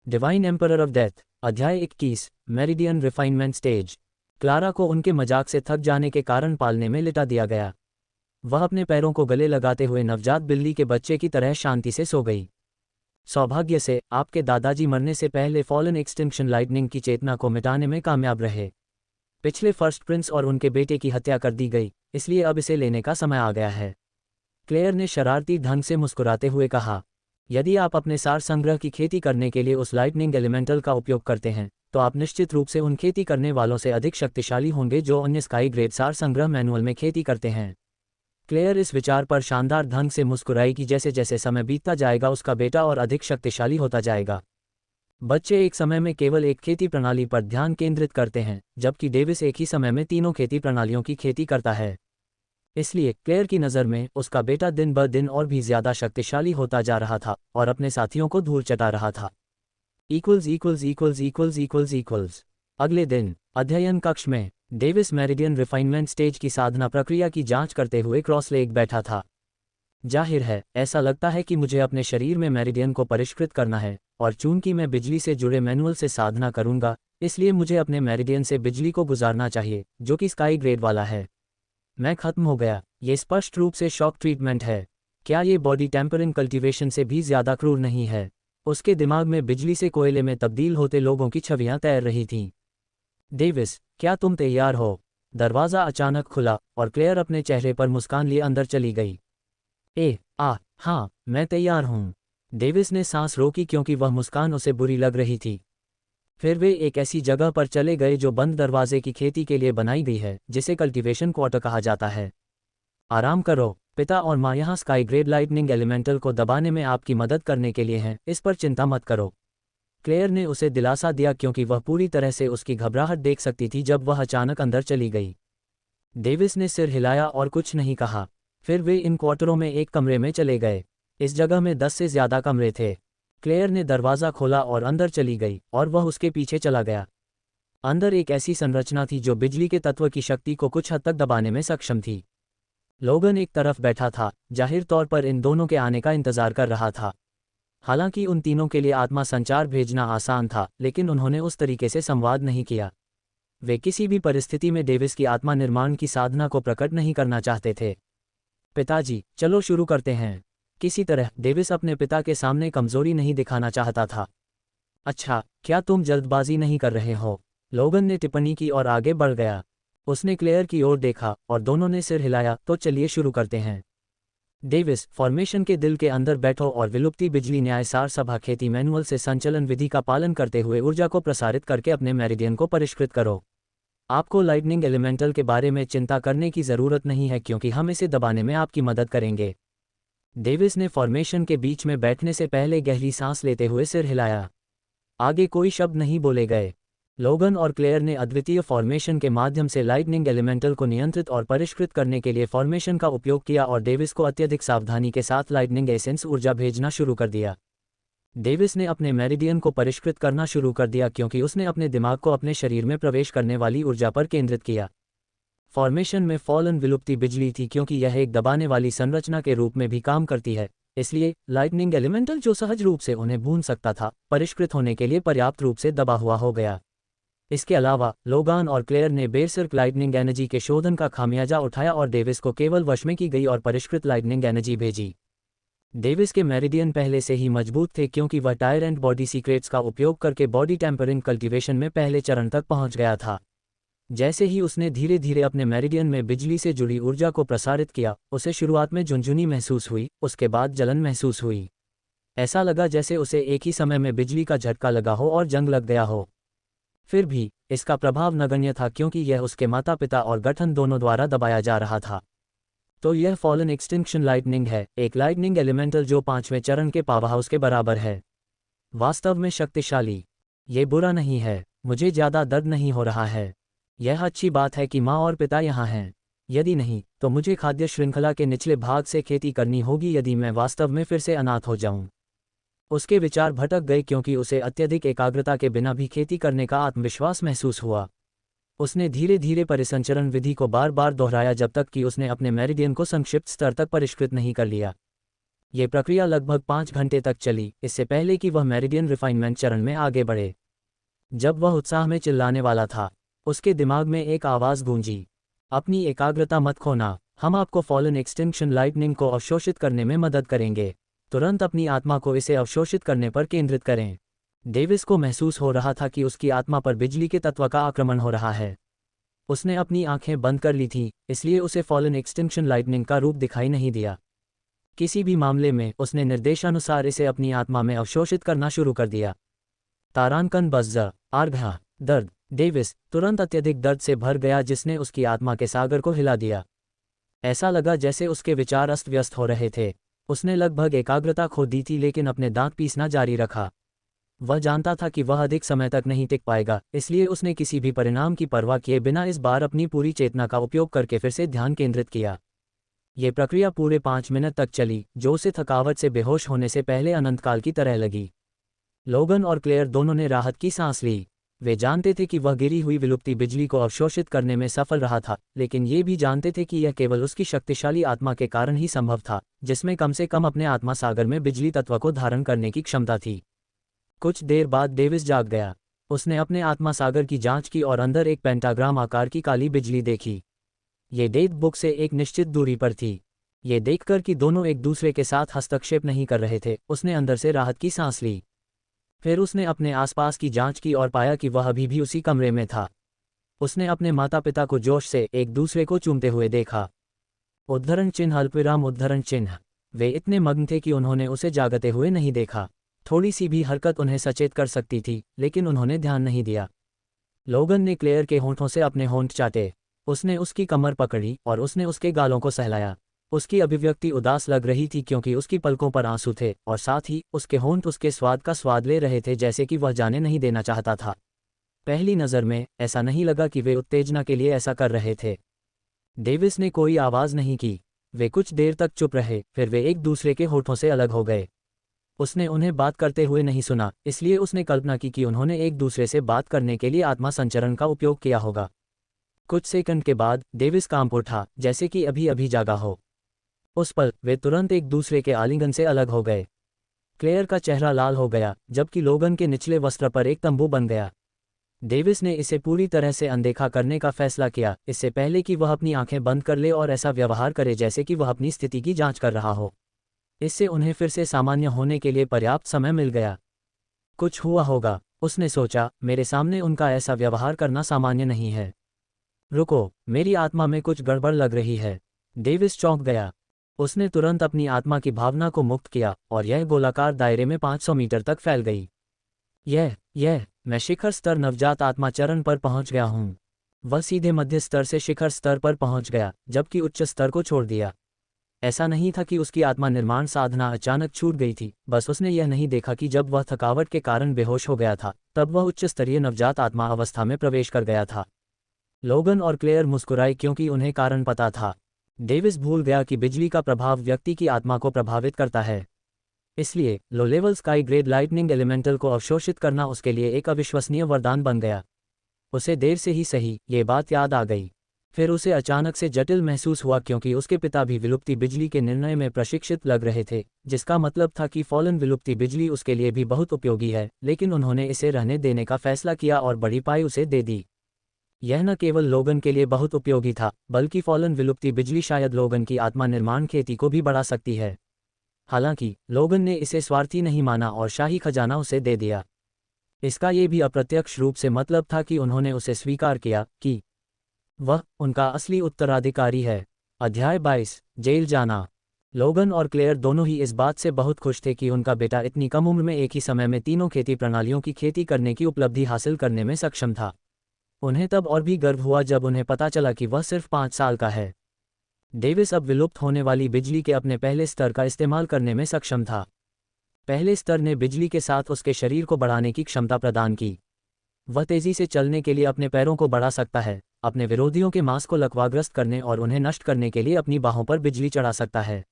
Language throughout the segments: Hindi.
Divine emperor of death. अध्याय 21। Meridian refinement stage. क्लारा को उनके मजाक से थक जाने के कारण पालने में लिटा दिया गया। वह अपने पैरों को गले लगाते हुए नवजात बिल्ली के बच्चे की तरह शांति से सो गई। सौभाग्य से आपके दादाजी मरने से पहले फॉलन एक्सटिंक्शन लाइटनिंग की चेतना को मिटाने में कामयाब रहे। पिछले फर्स्ट प्रिंस और उनके बेटे की हत्या कर दी गई, इसलिए अब इसे लेने का समय आ गया है। क्लेयर ने शरारती ढंग से मुस्कुराते हुए कहा, यदि आप अपने सार संग्रह की खेती करने के लिए उस लाइटनिंग एलिमेंटल का उपयोग करते हैं तो आप निश्चित रूप से उन खेती करने वालों से अधिक शक्तिशाली होंगे जो अन्य स्काई ग्रेड सार संग्रह मैनुअल में खेती करते हैं। क्लेयर इस विचार पर शानदार ढंग से मुस्कुराई कि जैसे जैसे समय बीतता जाएगा उसका बेटा और अधिक शक्तिशाली होता जाएगा। बच्चे एक समय में केवल एक खेती प्रणाली पर ध्यान केंद्रित करते हैं, जबकि डेविस एक ही समय में तीनों खेती प्रणालियों की खेती करता है। इसलिए क्लेयर की नज़र में उसका बेटा दिन ब दिन और भी ज्यादा शक्तिशाली होता जा रहा था और अपने साथियों को धूल चटा रहा था। अगले दिन अध्ययन कक्ष में डेविस मेरिडियन रिफाइनमेंट स्टेज की साधना प्रक्रिया की जांच करते हुए क्रॉस लेग बैठा था। जाहिर है, ऐसा लगता है कि मुझे अपने शरीर में मेरिडियन को परिष्कृत करना है, और चूंकि मैं बिजली से जुड़े मैनुअल से साधना करूंगा, इसलिए मुझे अपने मेरिडियन से बिजली को गुजारना चाहिए, जो कि स्काई ग्रेड वाला है। मैं खत्म हो गया। ये स्पष्ट रूप से शॉक ट्रीटमेंट है। क्या ये बॉडी टेम्परिंग कल्टीवेशन से भी ज्यादा क्रूर नहीं है? उसके दिमाग में बिजली से कोयले में तब्दील होते लोगों की छवियां तैर रही थीं। डेविस, क्या तुम तैयार हो? दरवाज़ा अचानक खुला और क्लेयर अपने चेहरे पर मुस्कान लिए अंदर चली गई। हाँ, मैं तैयार हूँ। डेविस ने सांस रोकी क्योंकि वह मुस्कान उसे बुरी लग रही थी। फिर वे एक ऐसी जगह पर चले गए जो बंद दरवाजे की खेती के लिए बनाई गई है, जिसे कल्टीवेशन क्वार्टर कहा जाता है। आराम करो, पिता और माँ यहाँ स्काई ग्रेड लाइटनिंग एलिमेंटल को दबाने में आपकी मदद करने के लिए हैं, इस पर चिंता मत करो। क्लेयर ने उसे दिलासा दिया क्योंकि वह पूरी तरह से उसकी घबराहट देख सकती थी जब वह अचानक अंदर चली गई। डेविस ने सिर हिलाया और कुछ नहीं कहा। फिर वे इन क्वार्टरों में एक कमरे में चले गए। इस जगह में 10 से ज्यादा कमरे थे। क्लेयर ने दरवाज़ा खोला और अंदर चली गई और वह उसके पीछे चला गया। अंदर एक ऐसी संरचना थी जो बिजली के तत्व की शक्ति को कुछ हद तक दबाने में सक्षम थी। लोगन एक तरफ बैठा था, जाहिर तौर पर इन दोनों के आने का इंतजार कर रहा था। हालांकि उन तीनों के लिए आत्मा संचार भेजना आसान था, लेकिन उन्होंने उस तरीके से संवाद नहीं किया। वे किसी भी परिस्थिति में डेविस की आत्मा निर्माण की साधना को प्रकट नहीं करना चाहते थे। पिताजी, चलो शुरू करते हैं। किसी तरह डेविस अपने पिता के सामने कमजोरी नहीं दिखाना चाहता था। अच्छा, क्या तुम जल्दबाजी नहीं कर रहे हो? लोगन ने टिप्पणी की और आगे बढ़ गया। उसने क्लेयर की ओर देखा और दोनों ने सिर हिलाया। तो चलिए शुरू करते हैं। डेविस, फॉर्मेशन के दिल के अंदर बैठो और विलुप्ति बिजली न्याय सार सभा खेती मैनुअल से संचलन विधि का पालन करते हुए ऊर्जा को प्रसारित करके अपने मेरिडियन को परिष्कृत करो। आपको लाइटनिंग एलिमेंटल के बारे में चिंता करने की ज़रूरत नहीं है क्योंकि हम इसे दबाने में आपकी मदद करेंगे। डेविस ने फॉर्मेशन के बीच में बैठने से पहले गहरी सांस लेते हुए सिर हिलाया। आगे कोई शब्द नहीं बोले गए। लोगन और क्लेयर ने अद्वितीय फॉर्मेशन के माध्यम से लाइटनिंग एलिमेंटल को नियंत्रित और परिष्कृत करने के लिए फॉर्मेशन का उपयोग किया और डेविस को अत्यधिक सावधानी के साथ लाइटनिंग एसेंस ऊर्जा भेजना शुरू कर दिया। डेविस ने अपने मेरिडियन को परिष्कृत करना शुरू कर दिया क्योंकि उसने अपने दिमाग को अपने शरीर में प्रवेश करने वाली ऊर्जा पर केंद्रित किया। फॉर्मेशन में फॉलन विलुप्ति बिजली थी क्योंकि यह एक दबाने वाली संरचना के रूप में भी काम करती है, इसलिए लाइटनिंग एलिमेंटल जो सहज रूप से उन्हें भून सकता था, परिष्कृत होने के लिए पर्याप्त रूप से दबा हुआ हो गया। इसके अलावा लोगान और क्लेयर ने बेरसर्क लाइटनिंग एनर्जी के शोधन का खामियाजा उठाया और डेविस को केवल वश में की गई और परिष्कृत लाइटनिंग एनर्जी भेजी। डेविस के मेरिडियन पहले से ही मजबूत थे क्योंकि वह टायरेंट बॉडी सीक्रेट्स का उपयोग करके बॉडी टेम्परिंग कल्टीवेशन में पहले चरण तक पहुंच गया था। जैसे ही उसने धीरे धीरे अपने मेरिडियन में बिजली से जुड़ी ऊर्जा को प्रसारित किया, उसे शुरुआत में झुनझुनी महसूस हुई, उसके बाद जलन महसूस हुई। ऐसा लगा जैसे उसे एक ही समय में बिजली का झटका लगा हो और जंग लग गया हो। फिर भी इसका प्रभाव नगण्य था क्योंकि यह उसके माता पिता और गठन दोनों द्वारा दबाया जा रहा था। तो यह फॉलन एक्सटिंक्शन लाइटनिंग है, एक लाइटनिंग एलिमेंटल जो 5वें चरण के पावरहाउस के बराबर है। वास्तव में शक्तिशाली। ये बुरा नहीं है, मुझे ज़्यादा दर्द नहीं हो रहा है। यह अच्छी बात है कि माँ और पिता यहाँ हैं। यदि नहीं, तो मुझे खाद्य श्रृंखला के निचले भाग से खेती करनी होगी यदि मैं वास्तव में फिर से अनाथ हो जाऊं। उसके विचार भटक गए क्योंकि उसे अत्यधिक एकाग्रता के बिना भी खेती करने का आत्मविश्वास महसूस हुआ। उसने धीरे धीरे परिसंचरण विधि को बार बार दोहराया जब तक कि उसने अपने मेरिडियन को संक्षिप्त स्तर तक परिष्कृत नहीं कर लिया। ये प्रक्रिया लगभग 5 घंटे तक चली, इससे पहले कि वह मेरिडियन रिफाइनमेंट चरण में आगे बढ़े। जब वह उत्साह में चिल्लाने वाला था, उसके दिमाग में एक आवाज़ गूंजी, अपनी एकाग्रता मत खोना, हम आपको फॉलन एक्सटिंक्शन लाइटनिंग को अवशोषित करने में मदद करेंगे। तुरंत अपनी आत्मा को इसे अवशोषित करने पर केंद्रित करें। डेविस को महसूस हो रहा था कि उसकी आत्मा पर बिजली के तत्व का आक्रमण हो रहा है। उसने अपनी आंखें बंद कर ली थीं, इसलिए उसे फॉलन एक्सटिंक्शन लाइटनिंग का रूप दिखाई नहीं दिया। किसी भी मामले में उसने निर्देशानुसार इसे अपनी आत्मा में अवशोषित करना शुरू कर दिया। तारांकन बज्जा, आर्घा, दर्द। डेविस तुरंत अत्यधिक दर्द से भर गया जिसने उसकी आत्मा के सागर को हिला दिया। ऐसा लगा जैसे उसके विचार अस्त व्यस्त हो रहे थे। उसने लगभग एकाग्रता खो दी थी लेकिन अपने दांत पीसना जारी रखा। वह जानता था कि वह अधिक समय तक नहीं टिक पाएगा, इसलिए उसने किसी भी परिणाम की परवाह किए बिना इस बार अपनी पूरी चेतना का उपयोग करके फिर से ध्यान केंद्रित किया। ये प्रक्रिया पूरे 5 मिनट तक चली, जो उसे थकावट से बेहोश होने से पहले अनंतकाल की तरह लगी। लोगन और क्लेयर दोनों ने राहत की सांस ली। वे जानते थे कि वह गिरी हुई विलुप्ति बिजली को अवशोषित करने में सफल रहा था, लेकिन ये भी जानते थे कि यह केवल उसकी शक्तिशाली आत्मा के कारण ही संभव था, जिसमें कम से कम अपने आत्मा सागर में बिजली तत्व को धारण करने की क्षमता थी। कुछ देर बाद डेविस जाग गया। उसने अपने आत्मा सागर की जांच की और अंदर एक पेंटाग्राम आकार की काली बिजली देखी। ये डेथ बुक से एक निश्चित दूरी पर थी। ये देखकर कि दोनों एक दूसरे के साथ हस्तक्षेप नहीं कर रहे थे, उसने अंदर से राहत की सांस ली। फिर उसने अपने आसपास की जांच की और पाया कि वह अभी भी उसी कमरे में था। उसने अपने माता पिता को जोश से एक दूसरे को चूमते हुए देखा। उद्धरण चिन्ह अल्पविराम उद्धरण चिन्ह। वे इतने मग्न थे कि उन्होंने उसे जागते हुए नहीं देखा। थोड़ी सी भी हरकत उन्हें सचेत कर सकती थी, लेकिन उन्होंने ध्यान नहीं दिया। लोगन ने क्लेयर के होंठों से अपने होंठ चाटे। उसने उसकी कमर पकड़ी और उसने उसके गालों को सहलाया। उसकी अभिव्यक्ति उदास लग रही थी क्योंकि उसकी पलकों पर आंसू थे और साथ ही उसके होंठ उसके स्वाद का स्वाद ले रहे थे, जैसे कि वह जाने नहीं देना चाहता था। पहली नज़र में ऐसा नहीं लगा कि वे उत्तेजना के लिए ऐसा कर रहे थे। डेविस ने कोई आवाज़ नहीं की। वे कुछ देर तक चुप रहे, फिर वे एक दूसरे के होठों से अलग हो गए। उसने उन्हें बात करते हुए नहीं सुना, इसलिए उसने कल्पना की कि उन्होंने एक दूसरे से बात करने के लिए आत्मा संचरण का उपयोग किया होगा। कुछ सेकंड के बाद डेविस कांप उठा, जैसे कि अभी अभी जागा हो। उस पल वे तुरंत एक दूसरे के आलिंगन से अलग हो गए। क्लेयर का चेहरा लाल हो गया, जबकि लोगन के निचले वस्त्र पर एक तंबू बन गया। डेविस ने इसे पूरी तरह से अनदेखा करने का फैसला किया, इससे पहले कि वह अपनी आंखें बंद कर ले और ऐसा व्यवहार करे जैसे कि वह अपनी स्थिति की जांच कर रहा हो। इससे उन्हें फिर से सामान्य होने के लिए पर्याप्त समय मिल गया। कुछ हुआ होगा, उसने सोचा, मेरे सामने उनका ऐसा व्यवहार करना सामान्य नहीं है। रुको, मेरी आत्मा में कुछ गड़बड़ लग रही है। डेविस चौंक गया। उसने तुरंत अपनी आत्मा की भावना को मुक्त किया और यह गोलाकार दायरे में 500 मीटर तक फैल गई। यह मैं शिखर स्तर नवजात आत्मा चरण पर पहुंच गया हूं। वह सीधे मध्य स्तर से शिखर स्तर पर पहुंच गया, जबकि उच्च स्तर को छोड़ दिया। ऐसा नहीं था कि उसकी आत्मा निर्माण साधना अचानक छूट गई थी, बस उसने यह नहीं देखा कि जब वह थकावट के कारण बेहोश हो गया था, तब वह उच्च स्तरीय नवजात आत्मा अवस्था में प्रवेश कर गया था। लोगन और क्लेयर मुस्कुराए क्योंकि उन्हें कारण पता था। डेविस भूल गया कि बिजली का प्रभाव व्यक्ति की आत्मा को प्रभावित करता है। इसलिए low level sky grade lightning elemental को अवशोषित करना उसके लिए एक अविश्वसनीय वरदान बन गया। उसे देर से ही सही ये बात याद आ गई। फिर उसे अचानक से जटिल महसूस हुआ क्योंकि उसके पिता भी विलुप्ति बिजली के निर्णय में प्रशिक्षित लग रहे थे, जिसका मतलब था कि फॉलन विलुप्ति बिजली उसके लिए भी बहुत उपयोगी है, लेकिन उन्होंने इसे रहने देने का फैसला किया और बड़ी पाई उसे दे दी। यह न केवल लोगन के लिए बहुत उपयोगी था, बल्कि फॉलन विलुप्ति बिजली शायद लोगन की आत्मा निर्माण खेती को भी बढ़ा सकती है। हालांकि लोगन ने इसे स्वार्थी नहीं माना और शाही खजाना उसे दे दिया। इसका ये भी अप्रत्यक्ष रूप से मतलब था कि उन्होंने उसे स्वीकार किया कि वह उनका असली उत्तराधिकारी है। अध्याय 22 जेल जाना। लोगन और क्लेयर दोनों ही इस बात से बहुत खुश थे कि उनका बेटा इतनी कम उम्र में एक ही समय में तीनों खेती प्रणालियों की खेती करने की उपलब्धि हासिल करने में सक्षम था। उन्हें तब और भी गर्व हुआ जब उन्हें पता चला कि वह सिर्फ 5 साल का है। डेविस अब विलुप्त होने वाली बिजली के अपने पहले स्तर का इस्तेमाल करने में सक्षम था। पहले स्तर ने बिजली के साथ उसके शरीर को बढ़ाने की क्षमता प्रदान की। वह तेजी से चलने के लिए अपने पैरों को बढ़ा सकता है, अपने विरोधियों के मांस को लकवाग्रस्त करने और उन्हें नष्ट करने के लिए अपनी बाहों पर बिजली चढ़ा सकता है।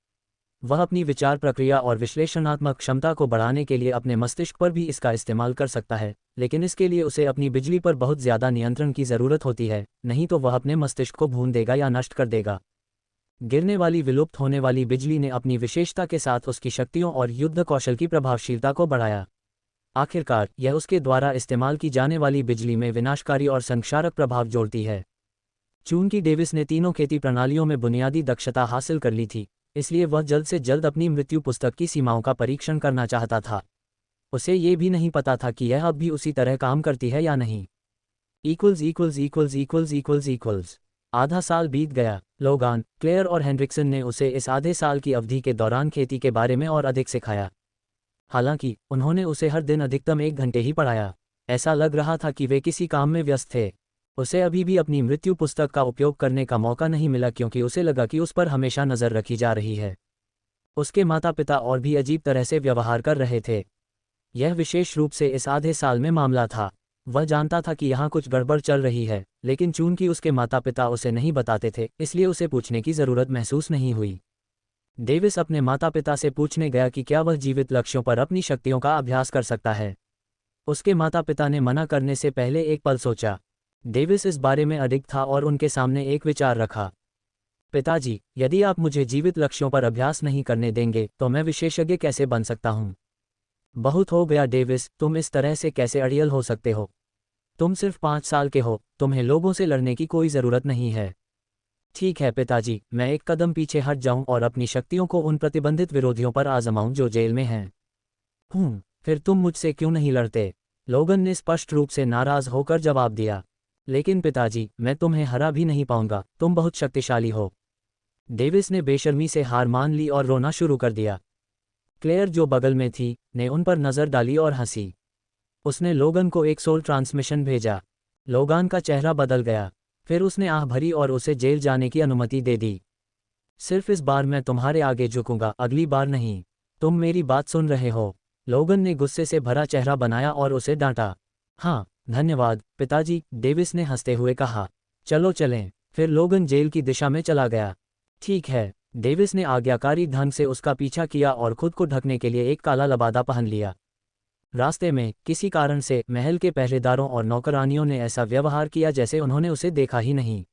वह अपनी विचार प्रक्रिया और विश्लेषणात्मक क्षमता को बढ़ाने के लिए अपने मस्तिष्क पर भी इसका इस्तेमाल कर सकता है, लेकिन इसके लिए उसे अपनी बिजली पर बहुत ज़्यादा नियंत्रण की ज़रूरत होती है, नहीं तो वह अपने मस्तिष्क को भून देगा या नष्ट कर देगा। गिरने वाली विलुप्त होने वाली बिजली ने अपनी विशेषता के साथ उसकी शक्तियों और युद्ध कौशल की प्रभावशीलता को बढ़ाया। आखिरकार यह उसके द्वारा इस्तेमाल की जाने वाली बिजली में विनाशकारी और संक्षारक प्रभाव जोड़ती है। चूंकि डेविस ने तीनों खेती प्रणालियों में बुनियादी दक्षता हासिल कर ली थी, इसलिए वह जल्द से जल्द अपनी मृत्यु पुस्तक की सीमाओं का परीक्षण करना चाहता था। उसे ये भी नहीं पता था कि यह अब भी उसी तरह काम करती है या नहीं। आधा साल बीत गया। लोगान, क्लेयर और हेनरिक्सन ने उसे इस आधे साल की अवधि के दौरान खेती के बारे में और अधिक सिखाया। हालांकि उन्होंने उसे हर दिन अधिकतम 1 घंटे ही पढ़ाया। ऐसा लग रहा था कि वे किसी काम में व्यस्त थे। उसे अभी भी अपनी मृत्यु पुस्तक का उपयोग करने का मौका नहीं मिला क्योंकि उसे लगा कि उस पर हमेशा नज़र रखी जा रही है। उसके माता पिता और भी अजीब तरह से व्यवहार कर रहे थे। यह विशेष रूप से इस आधे साल में मामला था। वह जानता था कि यहाँ कुछ गड़बड़ चल रही है, लेकिन चूंकि उसके माता पिता उसे नहीं बताते थे, इसलिए उसे पूछने की ज़रूरत महसूस नहीं हुई। डेविस अपने माता पिता से पूछने गया कि क्या वह जीवित लक्ष्यों पर अपनी शक्तियों का अभ्यास कर सकता है। उसके माता पिता ने मना करने से पहले एक पल सोचा। डेविस इस बारे में अडिग था और उनके सामने एक विचार रखा। पिताजी, यदि आप मुझे जीवित लक्ष्यों पर अभ्यास नहीं करने देंगे तो मैं विशेषज्ञ कैसे बन सकता हूँ? बहुत हो गया डेविस, तुम इस तरह से कैसे अड़ियल हो सकते हो? तुम सिर्फ 5 साल के हो, तुम्हें लोगों से लड़ने की कोई ज़रूरत नहीं है। ठीक है पिताजी, मैं एक कदम पीछे हट जाऊं और अपनी शक्तियों को उन प्रतिबंधित विरोधियों पर आजमाऊं जो जेल में हैं। फिर तुम मुझसे क्यों नहीं लड़ते? लोगन ने स्पष्ट रूप से नाराज होकर जवाब दिया। लेकिन पिताजी, मैं तुम्हें हरा भी नहीं पाऊंगा, तुम बहुत शक्तिशाली हो। डेविस ने बेशर्मी से हार मान ली और रोना शुरू कर दिया। क्लेयर जो बगल में थी, ने उन पर नज़र डाली और हंसी। उसने लोगन को एक सोल ट्रांसमिशन भेजा। लोगान का चेहरा बदल गया। फिर उसने आह भरी और उसे जेल जाने की अनुमति दे दी। सिर्फ इस बार मैं तुम्हारे आगे झुकूंगा, अगली बार नहीं। तुम मेरी बात सुन रहे हो? लोगन ने गुस्से से भरा चेहरा बनाया और उसे डांटा। हाँ, धन्यवाद पिताजी, डेविस ने हंसते हुए कहा। चलो चलें। फिर लोगन जेल की दिशा में चला गया। ठीक है, डेविस ने आज्ञाकारी ढंग से उसका पीछा किया और खुद को ढकने के लिए एक काला लबादा पहन लिया। रास्ते में किसी कारण से महल के पहरेदारों और नौकरानियों ने ऐसा व्यवहार किया जैसे उन्होंने उसे देखा ही नहीं।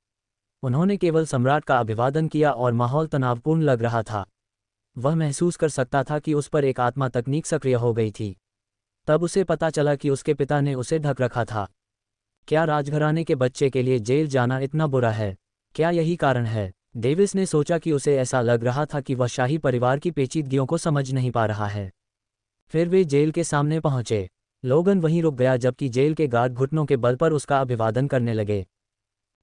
उन्होंने केवल सम्राट का अभिवादन किया और माहौल तनावपूर्ण लग रहा था। वह महसूस कर सकता था कि उस पर एक आत्मा तकनीक सक्रिय हो गई थी। तब उसे पता चला कि उसके पिता ने उसे ढक रखा था। क्या राजघराने के बच्चे के लिए जेल जाना इतना बुरा है? क्या यही कारण है? डेविस ने सोचा कि उसे ऐसा लग रहा था कि वह शाही परिवार की पेचीदगियों को समझ नहीं पा रहा है। फिर वे जेल के सामने पहुंचे। लोगन वहीं रुक गया जबकि जेल के गार्ड घुटनों के बल पर उसका अभिवादन करने लगे।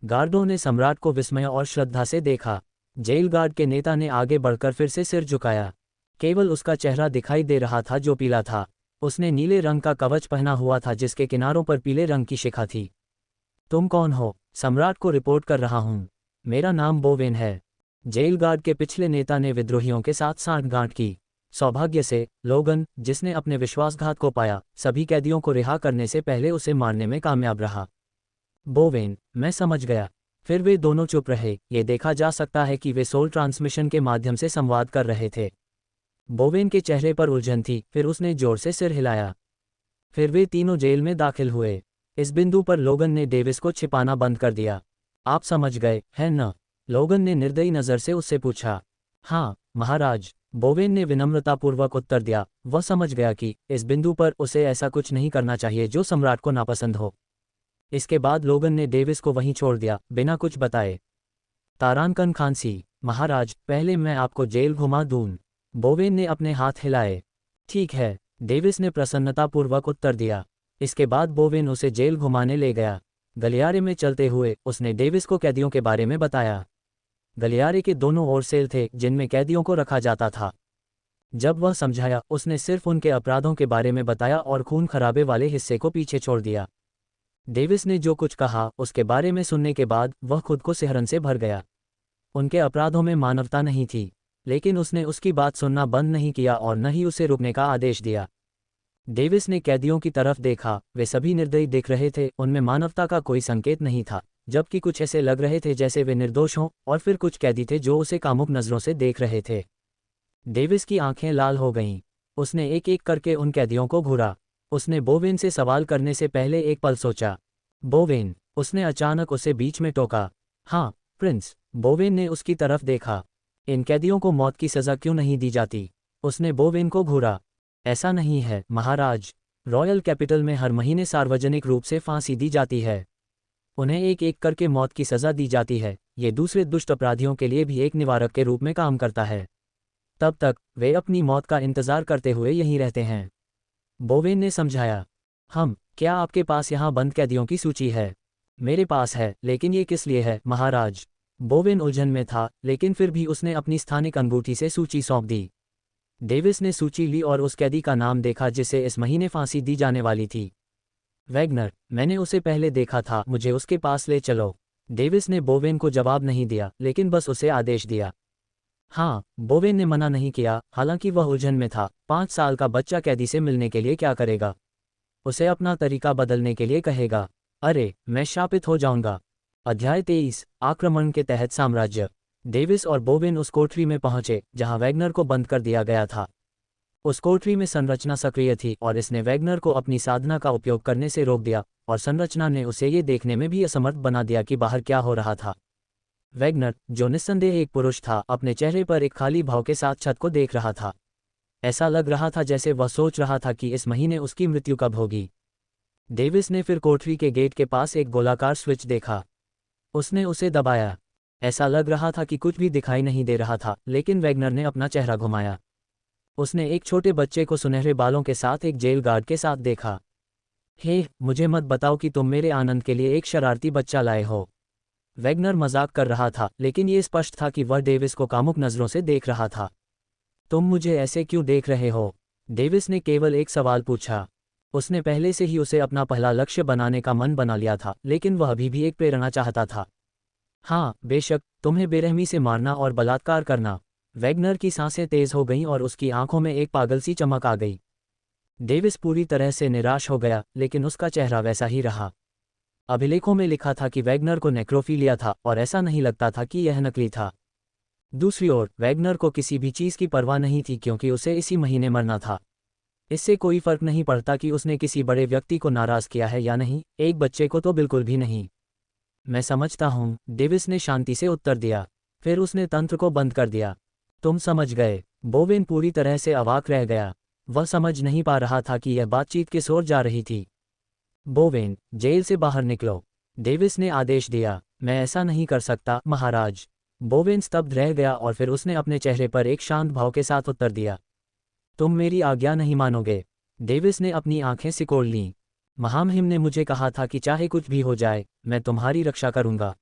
गार्डों ने सम्राट को विस्मय और श्रद्धा से देखा। जेल गार्ड के नेता ने आगे बढ़कर फिर से सिर झुकाया। केवल उसका चेहरा दिखाई दे रहा था जो पीला था। उसने नीले रंग का कवच पहना हुआ था जिसके किनारों पर पीले रंग की शिखा थी। तुम कौन हो? सम्राट को रिपोर्ट कर रहा हूँ। मेरा नाम बोवेन है। जेल गार्ड के पिछले नेता ने विद्रोहियों के साथ सांठगांठ की। सौभाग्य से लोगन, जिसने अपने विश्वासघात को पाया, सभी कैदियों को रिहा करने से पहले उसे मारने में कामयाब रहा। बोवेन, मैं समझ गया। फिर वे दोनों चुप रहे। ये देखा जा सकता है कि वे सोल ट्रांसमिशन के माध्यम से संवाद कर रहे थे। बोवेन के चेहरे पर उलझन थी, फिर उसने जोर से सिर हिलाया। फिर वे तीनों जेल में दाखिल हुए। इस बिंदु पर लोगन ने डेविस को छिपाना बंद कर दिया। आप समझ गए, है न? लोगन ने निर्दयी नज़र से उससे पूछा। हाँ महाराज, बोवेन ने विनम्रतापूर्वक उत्तर दिया। वह समझ गया कि इस बिंदु पर उसे ऐसा कुछ नहीं करना चाहिए जो सम्राट को नापसंद हो। इसके बाद लोगन ने डेविस को वहीं छोड़ दिया, बिना कुछ बताए। तारानकन खांसी। महाराज, पहले मैं आपको जेल घुमा दूं। बोवेन ने अपने हाथ हिलाए। ठीक है, डेविस ने प्रसन्नतापूर्वक उत्तर दिया। इसके बाद बोवेन उसे जेल घुमाने ले गया। गलियारे में चलते हुए उसने डेविस को कैदियों के बारे में बताया। गलियारे के दोनों ओर सेल थे जिनमें कैदियों को रखा जाता था। जब वह समझाया, उसने सिर्फ उनके अपराधों के बारे में बताया और खून खराबे वाले हिस्से को पीछे छोड़ दिया। डेविस ने जो कुछ कहा उसके बारे में सुनने के बाद वह खुद को सिहरन से भर गया। उनके अपराधों में मानवता नहीं थी, लेकिन उसने उसकी बात सुनना बंद नहीं किया और न ही उसे रुकने का आदेश दिया। डेविस ने कैदियों की तरफ देखा। वे सभी निर्दयी दिख रहे थे, उनमें मानवता का कोई संकेत नहीं था, जबकि कुछ ऐसे लग रहे थे जैसे वे निर्दोष हों, और फिर कुछ कैदी थे जो उसे कामुक नज़रों से देख रहे थे। डेविस की आंखें लाल हो गईं। उसने एक एक करके उन कैदियों को घूरा। उसने बोवेन से सवाल करने से पहले एक पल सोचा। बोवेन, उसने अचानक उसे बीच में टोका। हाँ प्रिंस। बोवेन ने उसकी तरफ देखा। इन कैदियों को मौत की सज़ा क्यों नहीं दी जाती? उसने बोवेन को घूरा। ऐसा नहीं है महाराज, रॉयल कैपिटल में हर महीने सार्वजनिक रूप से फांसी दी जाती है। उन्हें एक एक करके मौत की सज़ा दी जाती है। ये दूसरे दुष्ट अपराधियों के लिए भी एक निवारक के रूप में काम करता है। तब तक वे अपनी मौत का इंतज़ार करते हुए यहीं रहते हैं। बोवेन ने समझाया। क्या आपके पास यहाँ बंद कैदियों की सूची है? मेरे पास है, लेकिन ये किस लिए है महाराज? बोवेन उलझन में था, लेकिन फिर भी उसने अपनी स्थानिक अंगूठी से सूची सौंप दी। डेविस ने सूची ली और उस कैदी का नाम देखा जिसे इस महीने फांसी दी जाने वाली थी। वैगनर, मैंने उसे पहले देखा था, मुझे उसके पास ले चलो। डेविस ने बोवेन को जवाब नहीं दिया, लेकिन बस उसे आदेश दिया। हाँ, बोवेन ने मना नहीं किया, हालांकि वह उलझन में था। 5 साल का बच्चा कैदी से मिलने के लिए क्या करेगा? उसे अपना तरीका बदलने के लिए कहेगा। अरे, मैं शापित हो जाऊंगा। अध्याय 23, आक्रमण के तहत साम्राज्य। डेविस और बोवेन उस कोठरी में पहुंचे जहां वैगनर को बंद कर दिया गया था। उस कोठरी में संरचना सक्रिय थी और इसने वैगनर को अपनी साधना का उपयोग करने से रोक दिया, और संरचना ने उसे ये देखने में भी असमर्थ बना दिया कि बाहर क्या हो रहा था। वैगनर, जो निस्संदेह एक पुरुष था, अपने चेहरे पर एक खाली भाव के साथ छत को देख रहा था। ऐसा लग रहा था जैसे वह सोच रहा था कि इस महीने उसकी मृत्यु कब होगी। डेविस ने फिर कोठरी के गेट के पास एक गोलाकार स्विच देखा। उसने उसे दबाया। ऐसा लग रहा था कि कुछ भी दिखाई नहीं दे रहा था, लेकिन वैगनर ने अपना चेहरा घुमाया। उसने एक छोटे बच्चे को सुनहरे बालों के साथ एक जेल गार्ड के साथ देखा। हे, मुझे मत बताओ कि तुम मेरे आनंद के लिए एक शरारती बच्चा लाए हो। वैगनर मजाक कर रहा था, लेकिन ये स्पष्ट था कि वह डेविस को कामुक नज़रों से देख रहा था। तुम मुझे ऐसे क्यों देख रहे हो? डेविस ने केवल एक सवाल पूछा। उसने पहले से ही उसे अपना पहला लक्ष्य बनाने का मन बना लिया था, लेकिन वह अभी भी एक प्रेरणा चाहता था। हाँ, बेशक, तुम्हें बेरहमी से मारना और बलात्कार करना। वैगनर की सांसें तेज हो गईं और उसकी आंखों में एक पागल सी चमक आ गई। डेविस पूरी तरह से निराश हो गया, लेकिन उसका चेहरा वैसा ही रहा। अभिलेखों में लिखा था कि वैगनर को नेक्रोफिलिया था, और ऐसा नहीं लगता था कि यह नकली था। दूसरी ओर, वैगनर को किसी भी चीज़ की परवाह नहीं थी, क्योंकि उसे इसी महीने मरना था। इससे कोई फर्क नहीं पड़ता कि उसने किसी बड़े व्यक्ति को नाराज किया है या नहीं, एक बच्चे को तो बिल्कुल भी नहीं। मैं समझता हूँ, डेविस ने शांति से उत्तर दिया। फिर उसने तंत्र को बंद कर दिया। तुम समझ गए? बोवेन पूरी तरह से अवाक रह गया। वह समझ नहीं पा रहा था कि यह बातचीत किस ओर जा रही थी। बोवेन, जेल से बाहर निकलो, डेविस ने आदेश दिया। मैं ऐसा नहीं कर सकता महाराज। बोवेन स्तब्ध रह गया और फिर उसने अपने चेहरे पर एक शांत भाव के साथ उत्तर दिया। तुम मेरी आज्ञा नहीं मानोगे। डेविस ने अपनी आंखें सिकोड़ लीं। महामहिम ने मुझे कहा था कि चाहे कुछ भी हो जाए, मैं तुम्हारी रक्षा करूंगा।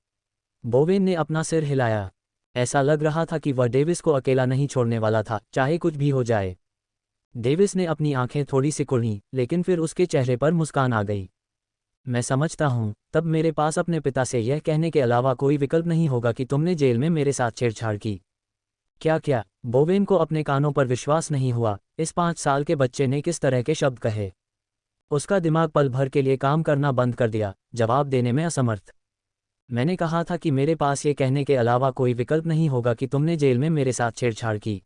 बोवेन ने अपना सिर हिलाया। ऐसा लग रहा था कि वह डेविस को अकेला नहीं छोड़ने वाला था, चाहे कुछ भी हो जाए। डेविस ने अपनी आंखें थोड़ी सिकुड़ीं, लेकिन फिर उसके चेहरे पर मुस्कान आ गई। मैं समझता हूँ, तब मेरे पास अपने पिता से यह कहने के अलावा कोई विकल्प नहीं होगा कि तुमने जेल में मेरे साथ छेड़छाड़ की। क्या? बोवेन को अपने कानों पर विश्वास नहीं हुआ। इस 5 साल के बच्चे ने किस तरह के शब्द कहे? उसका दिमाग पल भर के लिए काम करना बंद कर दिया, जवाब देने में असमर्थ। मैंने कहा था कि मेरे पास ये कहने के अलावा कोई विकल्प नहीं होगा कि तुमने जेल में मेरे साथ छेड़छाड़ की।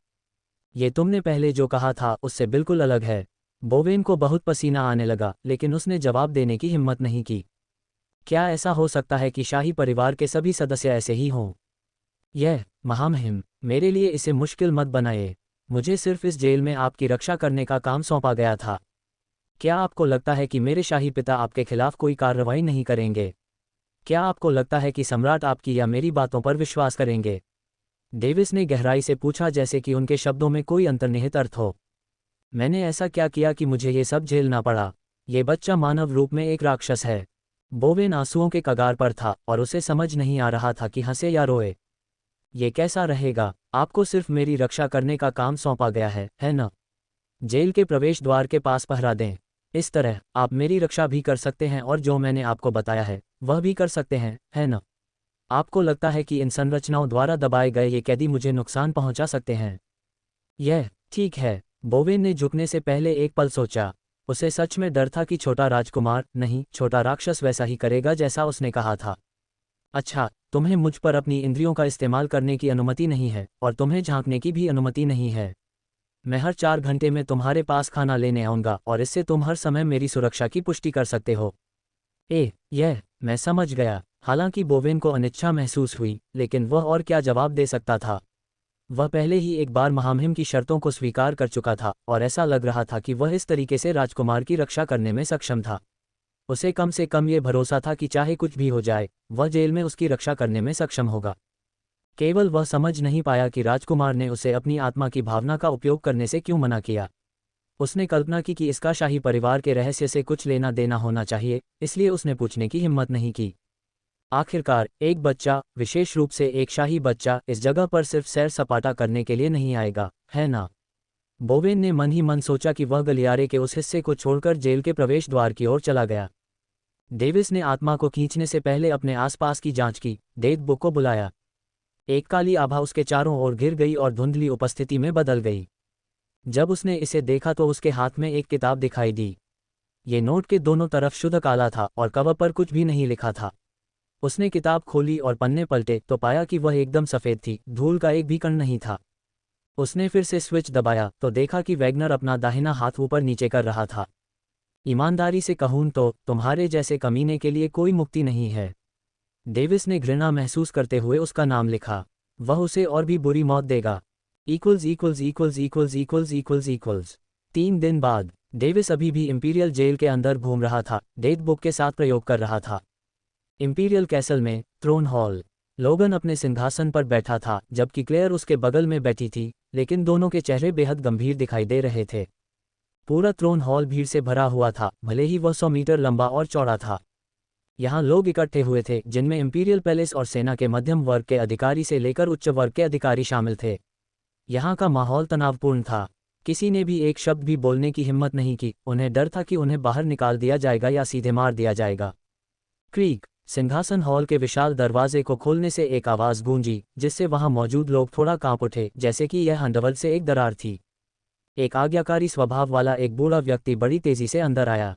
ये तुमने पहले जो कहा था उससे बिल्कुल अलग है। बोवेन को बहुत पसीना आने लगा, लेकिन उसने जवाब देने की हिम्मत नहीं की। क्या ऐसा हो सकता है कि शाही परिवार के सभी सदस्य ऐसे ही हों? महामहिम, मेरे लिए इसे मुश्किल मत बनाइए। मुझे सिर्फ इस जेल में आपकी रक्षा करने का काम सौंपा गया था। क्या आपको लगता है कि मेरे शाही पिता आपके खिलाफ कोई कार्रवाई नहीं करेंगे? क्या आपको लगता है कि सम्राट आपकी या मेरी बातों पर विश्वास करेंगे? डेविस ने गहराई से पूछा, जैसे कि उनके शब्दों में कोई अंतर्निहित अर्थ हो। मैंने ऐसा क्या किया कि मुझे ये सब झेलना पड़ा? ये बच्चा मानव रूप में एक राक्षस है। बोवेन आंसुओं के कगार पर था और उसे समझ नहीं आ रहा था कि हंसे या रोए। ये कैसा रहेगा? आपको सिर्फ मेरी रक्षा करने का काम सौंपा गया है न? जेल के प्रवेश द्वार के पास पहरा दें। इस तरह आप मेरी रक्षा भी कर सकते हैं और जो मैंने आपको बताया है वह भी कर सकते हैं, है न? आपको लगता है कि इन संरचनाओं द्वारा दबाए गए ये कैदी मुझे नुकसान पहुंचा सकते हैं? यह ठीक है। बोवेन ने झुकने से पहले एक पल सोचा। उसे सच में डर था कि छोटा राजकुमार, नहीं छोटा राक्षस वैसा ही करेगा जैसा उसने कहा था। अच्छा, तुम्हें मुझ पर अपनी इंद्रियों का इस्तेमाल करने की अनुमति नहीं है, और तुम्हें झांकने की भी अनुमति नहीं है। मैं हर 4 घंटे में तुम्हारे पास खाना लेने आऊँगा, और इससे तुम हर समय मेरी सुरक्षा की पुष्टि कर सकते हो। मैं समझ गया। हालांकि बोवेन को अनिच्छा महसूस हुई, लेकिन वह और क्या जवाब दे सकता था। वह पहले ही एक बार महामहिम की शर्तों को स्वीकार कर चुका था और ऐसा लग रहा था कि वह इस तरीके से राजकुमार की रक्षा करने में सक्षम था। उसे कम से कम ये भरोसा था कि चाहे कुछ भी हो जाए, वह जेल में उसकी रक्षा करने में सक्षम होगा। केवल वह समझ नहीं पाया कि राजकुमार ने उसे अपनी आत्मा की भावना का उपयोग करने से क्यों मना किया। उसने कल्पना की कि इसका शाही परिवार के रहस्य से कुछ लेना देना होना चाहिए, इसलिए उसने पूछने की हिम्मत नहीं की। आखिरकार एक बच्चा, विशेष रूप से एक शाही बच्चा, इस जगह पर सिर्फ सैर सपाटा करने के लिए नहीं आएगा, है ना? बोवेन ने मन ही मन सोचा कि वह गलियारे के उस हिस्से को छोड़कर जेल के प्रवेश द्वार की ओर चला गया। डेविस ने आत्मा को खींचने से पहले अपने आसपास की जांच की, डेथ बुक को बुलाया। एक काली आभा उसके चारों ओर घिर गई और धुंधली उपस्थिति में बदल गई। जब उसने इसे देखा तो उसके हाथ में एक किताब दिखाई दी। ये नोट के दोनों तरफ शुद्ध काला था और कवर पर कुछ भी नहीं लिखा था। उसने किताब खोली और पन्ने पलटे तो पाया कि वह एकदम सफ़ेद थी, धूल का एक भी कण नहीं था। उसने फिर से स्विच दबाया तो देखा कि वैगनर अपना दाहिना हाथ ऊपर नीचे कर रहा था। ईमानदारी से कहूं तो तुम्हारे जैसे कमीने के लिए कोई मुक्ति नहीं है। डेविस ने घृणा महसूस करते हुए उसका नाम लिखा। वह उसे और भी बुरी मौत देगा। 3 दिन बाद डेविस अभी भी इंपीरियल जेल के अंदर घूम रहा था, डेथ बुक के साथ प्रयोग कर रहा था। इंपीरियल कैसल में थ्रोन हॉल। लोगन अपने सिंहासन पर बैठा था जबकि क्लेयर उसके बगल में बैठी थी, लेकिन दोनों के चेहरे बेहद गंभीर दिखाई दे रहे थे। पूरा थ्रोन हॉल भीड़ से भरा हुआ था, भले ही वह 100 मीटर लंबा और चौड़ा था। यहाँ लोग इकट्ठे हुए थे जिनमें इंपीरियल पैलेस और सेना के मध्यम वर्ग के अधिकारी से लेकर उच्च वर्ग के अधिकारी शामिल थे। यहाँ का माहौल तनावपूर्ण था। किसी ने भी एक शब्द भी बोलने की हिम्मत नहीं की। उन्हें डर था कि उन्हें बाहर निकाल दिया जाएगा या सीधे मार दिया जाएगा। क्रीक। सिंहासन हॉल के विशाल दरवाजे को खोलने से एक आवाज़ गूंजी, जिससे वहां मौजूद लोग थोड़ा कांप उठे, जैसे कि यह अंडरवर्ल्ड से एक दरार थी। एक आज्ञाकारी स्वभाव वाला एक बूढ़ा व्यक्ति बड़ी तेजी से अंदर आया।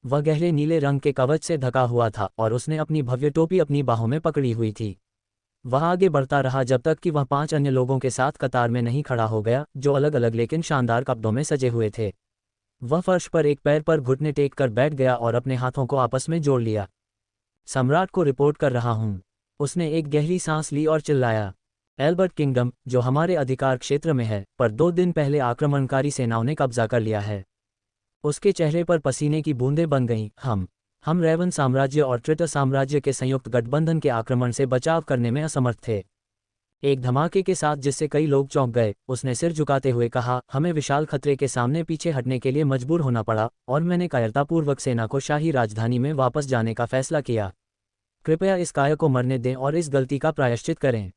वह गहरे नीले रंग के कवच से ढका हुआ था और उसने अपनी भव्य टोपी अपनी बाहों में पकड़ी हुई थी। वह आगे बढ़ता रहा जब तक कि वह 5 अन्य लोगों के साथ कतार में नहीं खड़ा हो गया, जो अलग अलग लेकिन शानदार कपड़ों में सजे हुए थे। वह फर्श पर एक पैर पर घुटने टेक कर बैठ गया और अपने हाथों को आपस में जोड़ लिया। सम्राट को रिपोर्ट कर रहा हूं। उसने एक गहरी सांस ली और चिल्लाया। एल्बर्ट किंगडम, जो हमारे अधिकार क्षेत्र में है, पर 2 दिन पहले आक्रमणकारी सेनाओं ने कब्जा कर लिया है। उसके चेहरे पर पसीने की बूंदें बन गईं। हम रेवन साम्राज्य और ट्रिटर साम्राज्य के संयुक्त गठबंधन के आक्रमण से बचाव करने में असमर्थ थे। एक धमाके के साथ जिससे कई लोग चौंक गए, उसने सिर झुकाते हुए कहा, हमें विशाल खतरे के सामने पीछे हटने के लिए मजबूर होना पड़ा और मैंने कायरतापूर्वक सेना को शाही राजधानी में वापस जाने का फैसला किया। कृपया इस कायर को मरने दें और इस गलती का प्रायश्चित करें।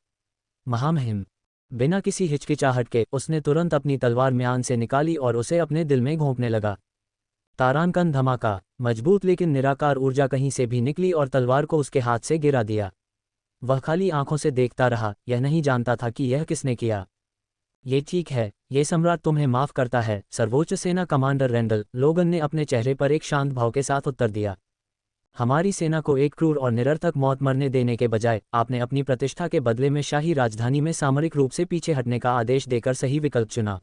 महामहिम। बिना किसी हिचकिचाहट के उसने तुरंत अपनी तलवार म्यान से निकाली और उसे अपने दिल में घोंपने लगा। तारांकन धमाका। मजबूत लेकिन निराकार ऊर्जा कहीं से भी निकली और तलवार को उसके हाथ से गिरा दिया। वह खाली आंखों से देखता रहा, यह नहीं जानता था कि यह किसने किया। ये ठीक है, ये सम्राट तुम्हें माफ करता है, सर्वोच्च सेना कमांडर रेंडल, लोगन ने अपने चेहरे पर एक शांत भाव के साथ उत्तर दिया। हमारी सेना को एक क्रूर और निरर्थक मौत मरने देने के बजाय आपने अपनी प्रतिष्ठा के बदले में शाही राजधानी में सामरिक रूप से पीछे हटने का आदेश देकर सही विकल्प चुना।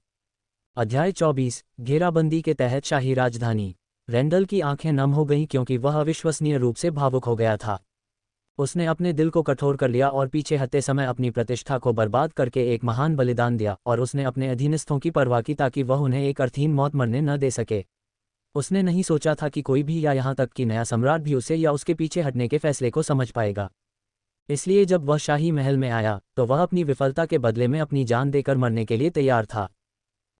अध्याय 24, घेराबंदी के तहत शाही राजधानी। रेंडल की आंखें नम हो गईं क्योंकि वह अविश्वसनीय रूप से भावुक हो गया था। उसने अपने दिल को कठोर कर लिया और पीछे हटते समय अपनी प्रतिष्ठा को बर्बाद करके एक महान बलिदान दिया, और उसने अपने अधीनस्थों की परवाह की ताकि वह उन्हें एक अर्थहीन मौत मरने न दे सके। उसने नहीं सोचा था कि कोई भी, या यहाँ तक कि नया सम्राट भी, उसे या उसके पीछे हटने के फैसले को समझ पाएगा। इसलिए जब वह शाही महल में आया तो वह अपनी विफलता के बदले में अपनी जान देकर मरने के लिए तैयार था।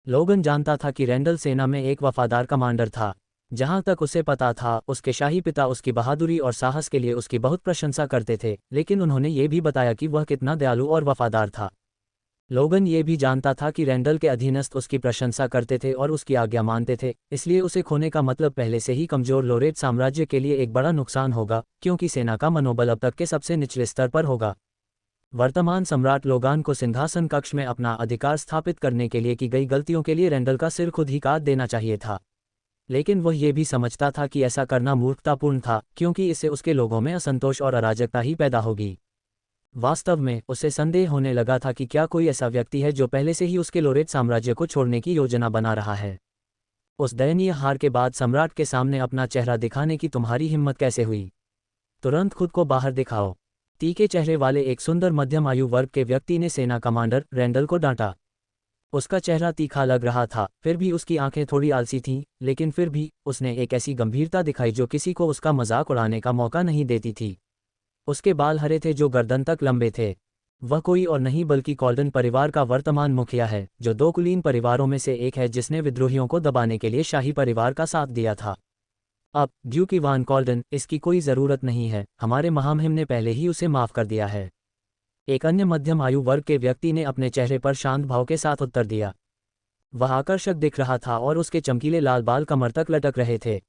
लोगन जानता था कि रेंडल सेना में एक वफादार कमांडर था। जहां तक उसे पता था, उसके शाही पिता उसकी बहादुरी और साहस के लिए उसकी बहुत प्रशंसा करते थे, लेकिन उन्होंने ये भी बताया कि वह कितना दयालु और वफादार था। लोगन ये भी जानता था कि रेंडल के अधीनस्थ उसकी प्रशंसा करते थे और उसकी आज्ञा मानते थे, इसलिए उसे खोने का मतलब पहले से ही कमजोर लोरेट साम्राज्य के लिए एक बड़ा नुकसान होगा, क्योंकि सेना का मनोबल अब तक के सबसे निचले स्तर पर होगा। वर्तमान सम्राट लोगान को सिंहासन कक्ष में अपना अधिकार स्थापित करने के लिए की गई गलतियों के लिए रेंडल का सिर खुद ही काट देना चाहिए था, लेकिन वह ये भी समझता था कि ऐसा करना मूर्खतापूर्ण था, क्योंकि इससे उसके लोगों में असंतोष और अराजकता ही पैदा होगी। वास्तव में उसे संदेह होने लगा था कि क्या कोई ऐसा व्यक्ति है जो पहले से ही उसके लोरेट साम्राज्य को छोड़ने की योजना बना रहा है। उस दयनीय हार के बाद सम्राट के सामने अपना चेहरा दिखाने की तुम्हारी हिम्मत कैसे हुई? तुरंत खुद को बाहर दिखाओ। तीखे चेहरे वाले एक सुंदर मध्यम आयु वर्ग के व्यक्ति ने सेना कमांडर रैंडल को डांटा। उसका चेहरा तीखा लग रहा था, फिर भी उसकी आंखें थोड़ी आलसी थीं, लेकिन फिर भी उसने एक ऐसी गंभीरता दिखाई जो किसी को उसका मजाक उड़ाने का मौका नहीं देती थी। उसके बाल हरे थे जो गर्दन तक लंबे थे। वह कोई और नहीं बल्कि कॉल्डन परिवार का वर्तमान मुखिया है, जो दो कुलीन परिवारों में से एक है जिसने विद्रोहियों को दबाने के लिए शाही परिवार का साथ दिया था। अब ड्यूक इवान कॉल्डन, इसकी कोई ज़रूरत नहीं है, हमारे महामहिम ने पहले ही उसे माफ़ कर दिया है। एक अन्य मध्यम आयु वर्ग के व्यक्ति ने अपने चेहरे पर शांत भाव के साथ उत्तर दिया। वह आकर्षक दिख रहा था और उसके चमकीले लाल बाल कमर तक लटक रहे थे।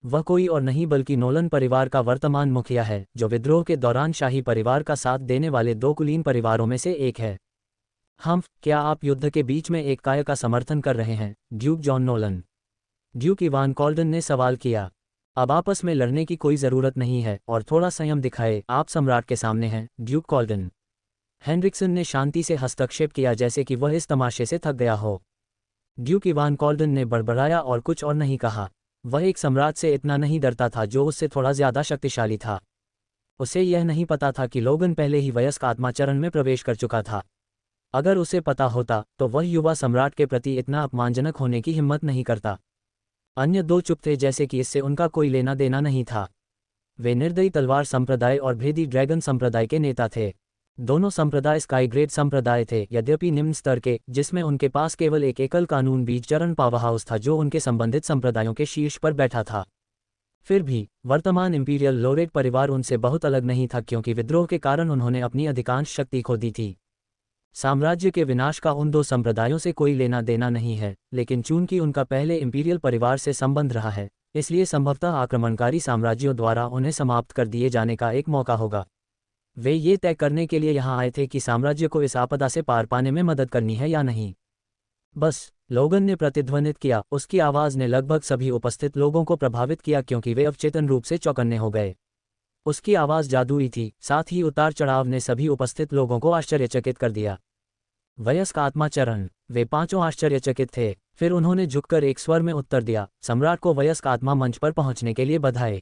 वह कोई और नहीं बल्कि नोलन परिवार का वर्तमान मुखिया है, जो विद्रोह के दौरान शाही परिवार का साथ देने वाले दो कुलीन परिवारों में से एक है। क्या आप युद्ध के बीच में एक काय का समर्थन कर रहे हैं, duke John Nolan? Duke Evan Coldon ने सवाल किया। अब आपस में लड़ने की कोई ज़रूरत नहीं है और थोड़ा संयम दिखाए, आप सम्राट के सामने हैं, ड्यूक कॉल्डन। हेनरिक्सन ने शांति से हस्तक्षेप किया जैसे कि वह इस तमाशे से थक गया हो। ड्यूक इवान कॉल्डन ने बड़बड़ाया और कुछ और नहीं कहा। वह एक सम्राट से इतना नहीं डरता था जो उससे थोड़ा ज़्यादा शक्तिशाली था। उसे यह नहीं पता था कि लोगन पहले ही वयस्क आत्माचरण में प्रवेश कर चुका था। अगर उसे पता होता तो वह युवा सम्राट के प्रति इतना अपमानजनक होने की हिम्मत नहीं करता। अन्य दो चुप थे जैसे कि इससे उनका कोई लेना देना नहीं था। वे निर्दयी तलवार संप्रदाय और भेदी ड्रैगन संप्रदाय के नेता थे। दोनों संप्रदाय स्काई ग्रेड संप्रदाय थे, यद्यपि निम्न स्तर के, जिसमें उनके पास केवल एक एकल कानून बीज चरण पावर हाउस था जो उनके संबंधित संप्रदायों के शीर्ष पर बैठा था। फिर भी वर्तमान इंपीरियल लोरेट परिवार उनसे बहुत अलग नहीं था, क्योंकि विद्रोह के कारण उन्होंने अपनी अधिकांश शक्ति खो दी थी। साम्राज्य के विनाश का उन दो संप्रदायों से कोई लेना देना नहीं है, लेकिन चूंकि उनका पहले इंपीरियल परिवार से संबंध रहा है, इसलिए संभवतः आक्रमणकारी साम्राज्यों द्वारा उन्हें समाप्त कर दिए जाने का एक मौका होगा। वे ये तय करने के लिए यहाँ आए थे कि साम्राज्य को इस आपदा से पार पाने में मदद करनी है या नहीं। बस, लोगन ने प्रतिध्वनित किया। उसकी आवाज़ ने लगभग सभी उपस्थित लोगों को प्रभावित किया क्योंकि वे अवचेतन रूप से चौकन्ने हो गए। उसकी आवाज़ जादुई थी, साथ ही उतार चढ़ाव ने सभी उपस्थित लोगों को आश्चर्यचकित कर दिया। वयस्क आत्माचरण। वे पांचों आश्चर्यचकित थे। फिर उन्होंने झुककर एक स्वर में उत्तर दिया, सम्राट को वयस्क आत्मा मंच पर पहुंचने के लिए बधाई।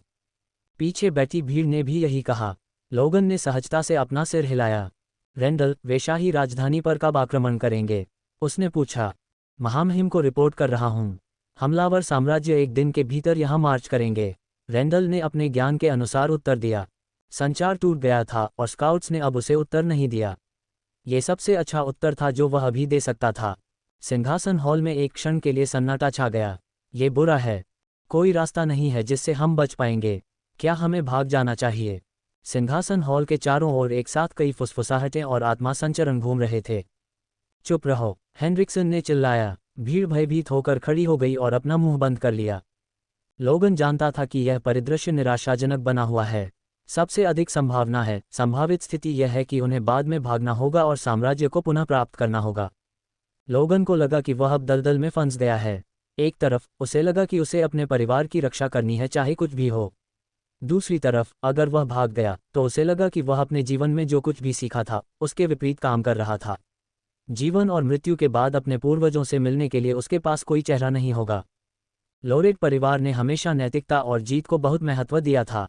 पीछे बैठी भीड़ ने भी यही कहा। लोगन ने सहजता से अपना सिर हिलाया। रैंडल, वे शाही राजधानी पर कब आक्रमण करेंगे? उसने पूछा। महामहिम को रिपोर्ट कर रहा हूं। हमलावर साम्राज्य एक दिन के भीतर यहां मार्च करेंगे, रैंडल ने अपने ज्ञान के अनुसार उत्तर दिया। संचार टूट गया था और स्काउट्स ने अब उसे उत्तर नहीं दिया। ये सबसे अच्छा उत्तर था जो वह अभी दे सकता था। सिंहासन हॉल में एक क्षण के लिए सन्नाटा छा गया। ये बुरा है। कोई रास्ता नहीं है जिससे हम बच पाएंगे। क्या हमें भाग जाना चाहिए? सिंहासन हॉल के चारों ओर एक साथ कई फुसफुसाहटें और आत्मा संचरण घूम रहे थे। चुप रहो, हेनरिक्सन ने चिल्लाया। भीड़ भयभीत होकर खड़ी हो गई और अपना मुंह बंद कर लिया। लोगन जानता था कि यह परिदृश्य निराशाजनक बना हुआ है। सबसे अधिक संभावना है, संभावित स्थिति यह है कि उन्हें बाद में भागना होगा और साम्राज्य को पुनः प्राप्त करना होगा। लोगन को लगा कि वह अब दलदल में फंस गया है। एक तरफ उसे लगा कि उसे अपने परिवार की रक्षा करनी है चाहे कुछ भी हो। दूसरी तरफ अगर वह भाग गया तो उसे लगा कि वह अपने जीवन में जो कुछ भी सीखा था उसके विपरीत काम कर रहा था। जीवन और मृत्यु के बाद अपने पूर्वजों से मिलने के लिए उसके पास कोई चेहरा नहीं होगा। लोरेट परिवार ने हमेशा नैतिकता और जीत को बहुत महत्व दिया था।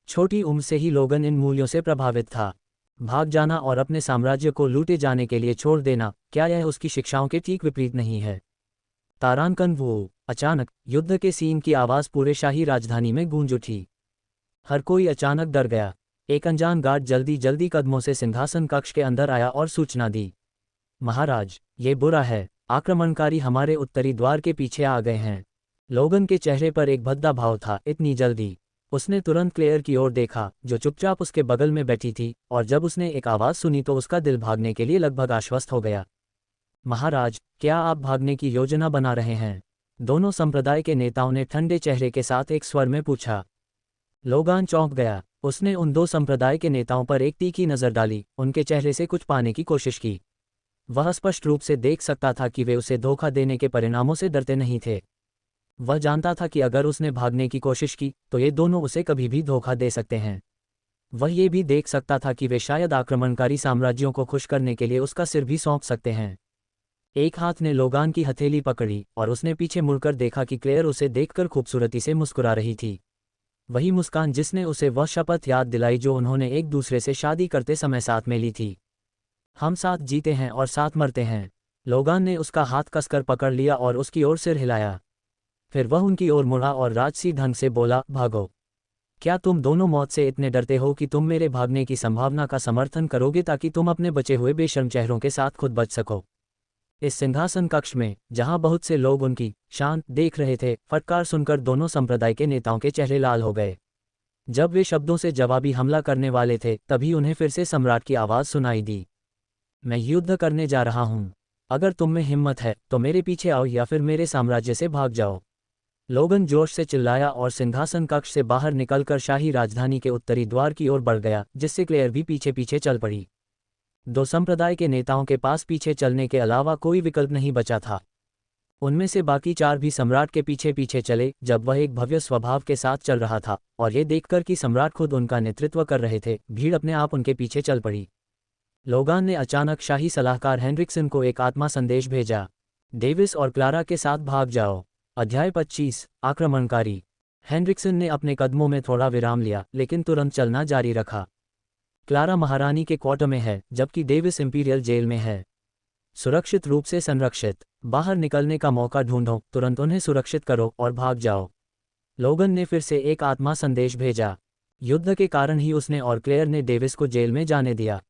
छोटी उम्र से ही लोगन इन मूल्यों से प्रभावित था। भाग जाना और अपने साम्राज्य को लूटे जाने के लिए छोड़ देना, क्या यह उसकी शिक्षाओं के ठीक विपरीत नहीं है? तारांकन वो। अचानक युद्ध के सीन की आवाज़ पूरे शाही राजधानी में गूंज उठी। हर कोई अचानक डर गया। एक अनजान गार्ड जल्दी जल्दी कदमों से सिंहासन कक्ष के अंदर आया और सूचना दी, महाराज, ये बुरा है, आक्रमणकारी हमारे उत्तरी द्वार के पीछे आ गए हैं। लोगन के चेहरे पर एक भद्दा भाव था। इतनी जल्दी? उसने तुरंत क्लेयर की ओर देखा जो चुपचाप उसके बगल में बैठी थी, और जब उसने एक आवाज़ सुनी तो उसका दिल भागने के लिए लगभग आश्वस्त हो गया। महाराज, क्या आप भागने की योजना बना रहे हैं? दोनों संप्रदाय के नेताओं ने ठंडे चेहरे के साथ एक स्वर में पूछा। लोगान चौंक गया। उसने उन दो संप्रदाय के नेताओं पर एक तीखी नज़र डाली, उनके चेहरे से कुछ पाने की कोशिश की। वह स्पष्ट रूप से देख सकता था कि वे उसे धोखा देने के परिणामों से डरते नहीं थे। वह जानता था कि अगर उसने भागने की कोशिश की तो ये दोनों उसे कभी भी धोखा दे सकते हैं। वह ये भी देख सकता था कि वे शायद आक्रमणकारी साम्राज्यों को खुश करने के लिए उसका सिर भी सौंप सकते हैं। एक हाथ ने लोगान की हथेली पकड़ी और उसने पीछे मुड़कर देखा कि क्लेयर उसे देखकर खूबसूरती से मुस्कुरा रही थी। वही मुस्कान जिसने उसे वह शपथ याद दिलाई जो उन्होंने एक दूसरे से शादी करते समय साथ में ली थी। हम साथ जीते हैं और साथ मरते हैं। लोगान ने उसका हाथ कसकर पकड़ लिया और उसकी ओर सिर हिलाया। फिर वह उनकी ओर मुड़ा और राजसी ढंग से बोला, भागो। क्या तुम दोनों मौत से इतने डरते हो कि तुम मेरे भागने की संभावना का समर्थन करोगे ताकि तुम अपने बचे हुए बेशर्म चेहरों के साथ खुद बच सको? इस सिंहासन कक्ष में, जहां बहुत से लोग उनकी शांत देख रहे थे, फटकार सुनकर दोनों संप्रदाय के नेताओं के चेहरे लाल हो गए। जब वे शब्दों से जवाबी हमला करने वाले थे, तभी उन्हें फिर से सम्राट की आवाज़ सुनाई दी। मैं युद्ध करने जा रहा हूं। अगर तुम में हिम्मत है तो मेरे पीछे आओ या फिर मेरे साम्राज्य से भाग जाओ। लोगन जोश से चिल्लाया और सिंहासन कक्ष से बाहर निकलकर शाही राजधानी के उत्तरी द्वार की ओर बढ़ गया, जिससे क्लेयर भी पीछे पीछे चल पड़ी। दो संप्रदाय के नेताओं के पास पीछे चलने के अलावा कोई विकल्प नहीं बचा था। उनमें से बाकी 4 भी सम्राट के पीछे पीछे चले जब वह एक भव्य स्वभाव के साथ चल रहा था, और ये देखकर कि सम्राट खुद उनका नेतृत्व कर रहे थे, भीड़ अपने आप उनके पीछे चल पड़ी। लोगान ने अचानक शाही सलाहकार हेनरिक्सन को एक आत्मा संदेश भेजा, डेविस और क्लारा के साथ भाग जाओ। अध्याय 25, आक्रमणकारी। हेनरिक्सन ने अपने कदमों में थोड़ा विराम लिया, लेकिन तुरंत चलना जारी रखा। क्लारा महारानी के क्वार्टर में है, जबकि डेविस इंपीरियल जेल में है। सुरक्षित रूप से संरक्षित। बाहर निकलने का मौका ढूंढो, तुरंत उन्हें सुरक्षित करो और भाग जाओ। लोगन ने फिर से एक आत्मा संदेश भेजा। युद्ध के कारण ही उसने और क्लेयर ने डेविस को जेल में जाने दिया,